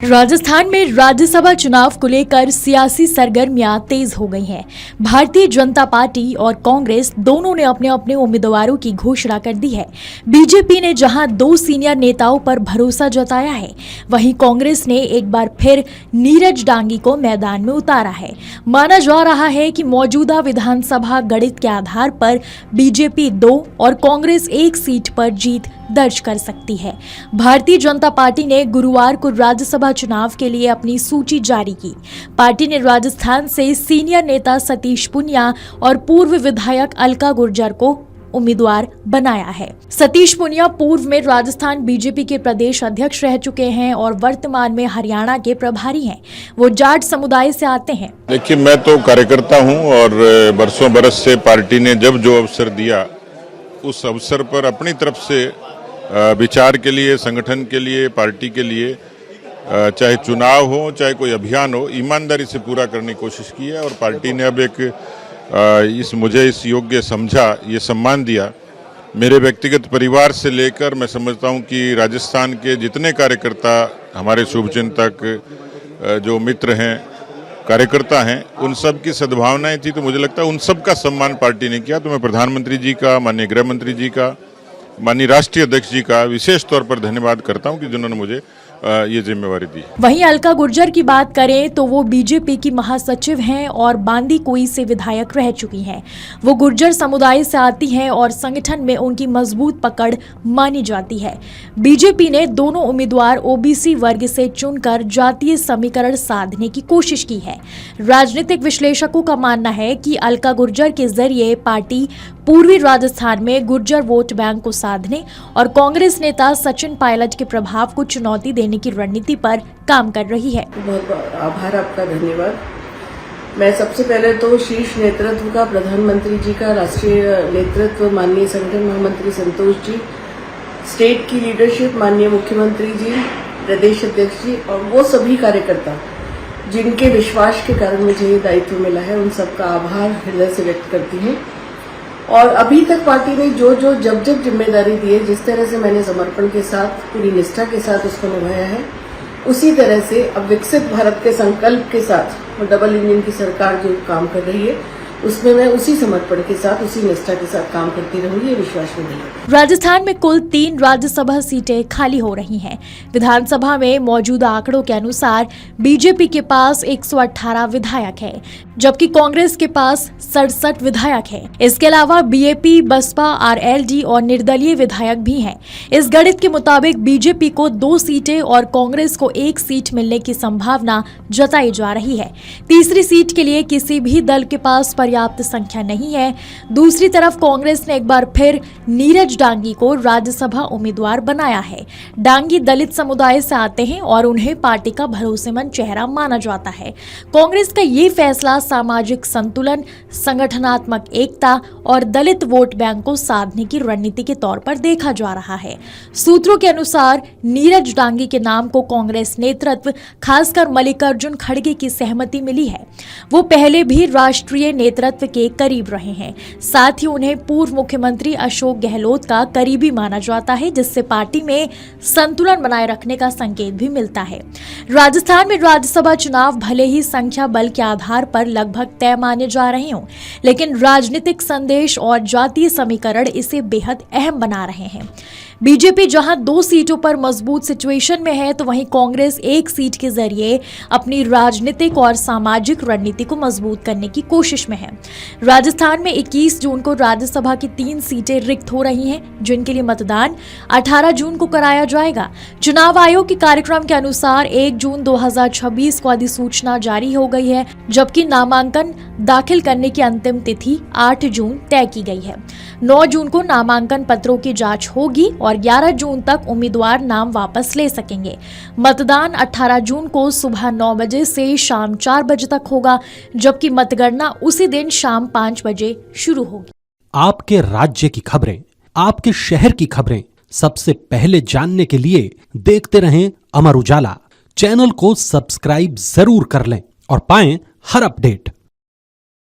राजस्थान में राज्यसभा चुनाव को लेकर सियासी सरगर्मियां तेज हो गई हैं। भारतीय जनता पार्टी और कांग्रेस दोनों ने अपने अपने उम्मीदवारों की घोषणा कर दी है। बीजेपी ने जहां 2 सीनियर नेताओं पर भरोसा जताया है, वहीं कांग्रेस ने एक बार फिर नीरज डांगी को मैदान में उतारा है। माना जा रहा है कि मौजूदा विधानसभा गणित के आधार पर बीजेपी 2 और कांग्रेस 1 सीट पर जीत दर्ज कर सकती है। भारतीय जनता पार्टी ने गुरुवार को राज्यसभा चुनाव के लिए अपनी सूची जारी की। पार्टी ने राजस्थान से सीनियर नेता सतीश पुनिया और पूर्व विधायक अलका गुर्जर को उम्मीदवार बनाया है। सतीश पुनिया पूर्व में राजस्थान बीजेपी के प्रदेश अध्यक्ष रह चुके हैं और वर्तमान में हरियाणा के प्रभारी हैं। वो जाट समुदाय से आते हैं। देखिए, मैं तो कार्यकर्ता हूं और बरसों बरस से पार्टी ने जब जो अवसर दिया उस अवसर पर अपनी तरफ से विचार के लिए, संगठन के लिए, पार्टी के लिए, चाहे चुनाव हो चाहे कोई अभियान हो, ईमानदारी से पूरा करने की कोशिश की है। और पार्टी ने अब मुझे इस योग्य समझा, ये सम्मान दिया। मेरे व्यक्तिगत परिवार से लेकर मैं समझता हूं कि राजस्थान के जितने कार्यकर्ता, हमारे शुभचिंतक, जो मित्र हैं, कार्यकर्ता हैं, उन सब की सद्भावनाएं थी। तो मुझे लगता है उन सब का सम्मान पार्टी ने किया। तो मैं प्रधानमंत्री जी का, माननीय गृह मंत्री जी का, माननीय राष्ट्रीय अध्यक्ष जी का विशेष तौर पर धन्यवाद करता हूं कि जिन्होंने मुझे ये जिम्मेवारी दी। वहीं अलका गुर्जर की बात करें तो वो बीजेपी की महासचिव हैं और बांदीकुई से विधायक रह चुकी हैं। वो गुर्जर समुदाय से आती हैं और संगठन में उनकी मजबूत पकड़ मानी जाती है। बीजेपी ने दोनों उम्मीदवार ओबीसी वर्ग से चुनकर जातीय समीकरण साधने की कोशिश की है। राजनीतिक विश्लेषकों का मानना है कि अलका गुर्जर के जरिए पार्टी पूर्वी राजस्थान में गुर्जर वोट बैंक को साधने और कांग्रेस नेता सचिन पायलट के प्रभाव को चुनौती देने की रणनीति पर काम कर रही है। बहुत आभार आपका, धन्यवाद। मैं सबसे पहले तो शीर्ष नेतृत्व का, प्रधानमंत्री जी का, राष्ट्रीय नेतृत्व माननीय संगठन महामंत्री संतोष जी, स्टेट की लीडरशिप माननीय मुख्यमंत्री जी, प्रदेश अध्यक्ष जी और वो सभी कार्यकर्ता जिनके विश्वास के कारण मुझे ये दायित्व मिला है, उन सबका आभार हृदय से व्यक्त करती हूँ। और अभी तक पार्टी ने जब जिम्मेदारी दी है, जिस तरह से मैंने समर्पण के साथ, पूरी निष्ठा के साथ उसको निभाया है, उसी तरह से अब विकसित भारत के संकल्प के साथ डबल इंजन की सरकार जो काम कर रही है, उसमें मैं उसी समर्पण के साथ, उसी निष्ठा के साथ काम करती रहूंगी, ये विश्वास में नहीं। राजस्थान में कुल 3 राज्यसभा सीटें खाली हो रही हैं। विधानसभा में मौजूदा आंकड़ों के अनुसार बीजेपी के पास 118 विधायक है, जबकि कांग्रेस के पास 67 विधायक है। इसके अलावा बीएपी, बसपा, आरएलडी और निर्दलीय विधायक भी हैं। इस गणित के मुताबिक बीजेपी को 2 सीटें और कांग्रेस को 1 सीट मिलने की संभावना जताई जा रही है। तीसरी सीट के लिए किसी भी दल के पास पर्याप्त संख्या नहीं है। दूसरी तरफ कांग्रेस ने एक बार फिर नीरज डांगी को राज्यसभा उम्मीदवार बनाया है। डांगी दलित समुदाय से आते हैं और उन्हें पार्टी का भरोसेमंद चेहरा माना जाता है। कांग्रेस का ये फैसला सामाजिक संतुलन, संगठनात्मक एकता और दलित वोट बैंक को साधने की रणनीति के तौर पर देखा जा रहा है। सूत्रों के अनुसार नीरज डांगी के नाम को कांग्रेस नेतृत्व, खासकर मल्लिकार्जुन खड़गे की सहमति मिली है। वो पहले भी राष्ट्रीय नेतृत्व के करीब रहे हैं। साथ ही उन्हें पूर्व मुख्यमंत्री अशोक गहलोत का करीबी माना जाता है, जिससे पार्टी में संतुलन बनाए रखने का संकेत भी मिलता है। राजस्थान में राज्यसभा चुनाव भले ही संख्या बल के आधार पर लगभग तय माने जा रहे हों, लेकिन राजनीतिक संदेश और जातीय समीकरण इसे बेहद अहम बना रहे हैं। बीजेपी जहां 2 सीटों पर मजबूत सिचुएशन में है, तो वहीं कांग्रेस 1 सीट के जरिए अपनी राजनीतिक और सामाजिक रणनीति को मजबूत करने की कोशिश में है। राजस्थान में 21 जून को राज्यसभा की 3 सीटें रिक्त हो रही हैं, जिनके लिए मतदान 18 जून को कराया जाएगा। चुनाव आयोग के कार्यक्रम के अनुसार 1 जून 2026 को अधिसूचना जारी हो गई है, जबकि नामांकन दाखिल करने की अंतिम तिथि 8 जून तय की गई है। 9 जून को नामांकन पत्रों की जांच होगी और 11 जून तक उम्मीदवार नाम वापस ले सकेंगे। मतदान 18 जून को सुबह 9 बजे से शाम 4 बजे तक होगा, जबकि मतगणना उसी दिन शाम 5 बजे शुरू होगी। आपके राज्य की खबरें, आपके शहर की खबरें सबसे पहले जानने के लिए देखते रहें अमर उजाला। चैनल को सब्सक्राइब जरूर कर लें और पाएं हर अपडेट।